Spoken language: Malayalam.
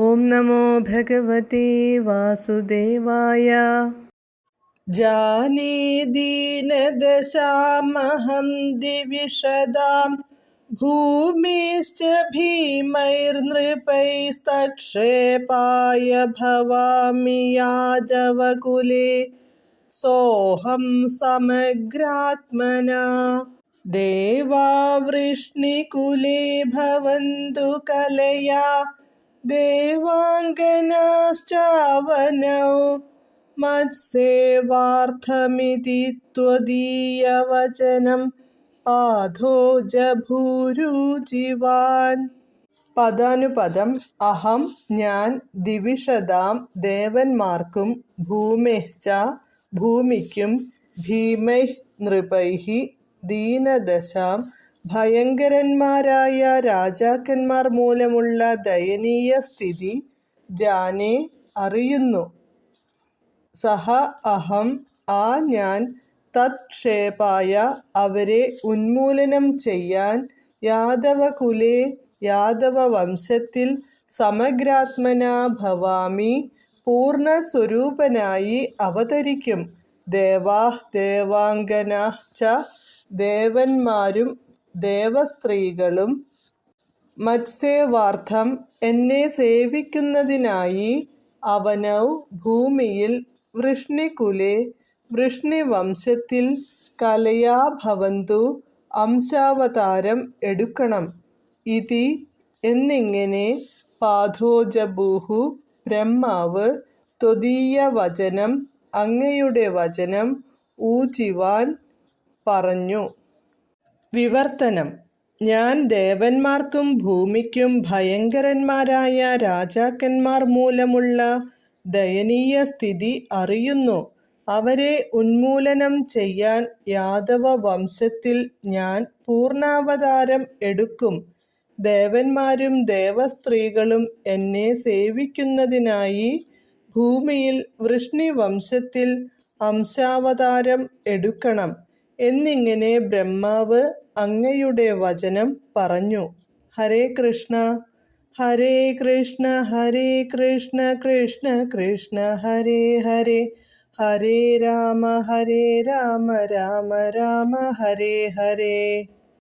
ഓം നമോ ഭഗവതേ വാസുദേവായ. ജാനേ ദീനദശാമഹം ദിവിഷദാം ഭൂമിശ്ച ഭീമൈർനൃപൈസ്തക്ഷേപായ ഭവാമി യാദവകുലേ സോഹം സമഗ്രാത്മനാ. ദേവാ വൃഷ്ണികുലേ ഭവന്തു കലയാ ദേവാംഗനാശ്ചാവനൗ മത്സേവാർത്ഥമിതി ത്വദീയവചനം പാഥോജഭൂരുചിവാൻ. പദാനുപദം. അഹം ഞാൻ, ദിവിഷദാം ദേവന്മാർക്കും, ഭൂമേശ്ച ഭൂമിക്കും, ഭീമൈഃ നൃപൈഃ ദീനദശാം ഭയങ്കരന്മാരായ രാജാക്കന്മാർ മൂലമുള്ള ദയനീയ സ്ഥിതി ജാനേ അറിയുന്നു. സഹ അഹം ആ ഞാൻ, തത്ക്ഷേപായ അവരെ ഉന്മൂലനം ചെയ്യാൻ, യാദവകുലേ യാദവ വംശത്തിൽ, സമഗ്രാത്മനാ ഭവാമി പൂർണ്ണസ്വരൂപനായി അവതരിക്കും. ദേവാഃ ദേവാംഗനാഃ ച ദേവന്മാരും ദേവസ്ത്രീകളും, മത്സേവാർത്ഥം എന്നെ സേവിക്കുന്നതിനായി, അവനൗ ഭൂമിയിൽ, വൃഷ്ണികുലേ വൃഷ്ണിവംശത്തിൽ, കലയാ ഭവന്തു അംശാവതാരം എടുക്കണം. ഇതി എന്നിങ്ങനെ, പാഥോജഭൂഃ ബ്രഹ്മാവ്, ത്വദീയവചനം അങ്ങയുടെ വചനം, ഊചിവാൻ പറഞ്ഞു. വിവർത്തനം. ഞാൻ ദേവന്മാർക്കും ഭൂമിക്കും ഭയങ്കരന്മാരായ രാജാക്കന്മാർ മൂലമുള്ള ദയനീയ സ്ഥിതി അറിയുന്നു. അവരെ ഉന്മൂലനം ചെയ്യാൻ യാദവ വംശത്തിൽ ഞാൻ പൂർണ്ണാവതാരം എടുക്കും. ദേവന്മാരും ദേവസ്ത്രീകളും എന്നെ സേവിക്കുന്നതിനായി, ഭൂമിയിൽ വൃഷ്ണിവംശത്തിൽ അംശാവതാരം എടുക്കണം. എന്നിങ്ങനെ ബ്രഹ്മാവ് അങ്ങയുടെ വചനം പറഞ്ഞു. ഹരേ കൃഷ്ണ ഹരേ കൃഷ്ണ ഹരേ കൃഷ്ണ കൃഷ്ണ കൃഷ്ണ ഹരേ ഹരേ, ഹരേ രാമ രാമ രാമ ഹരേ ഹരേ.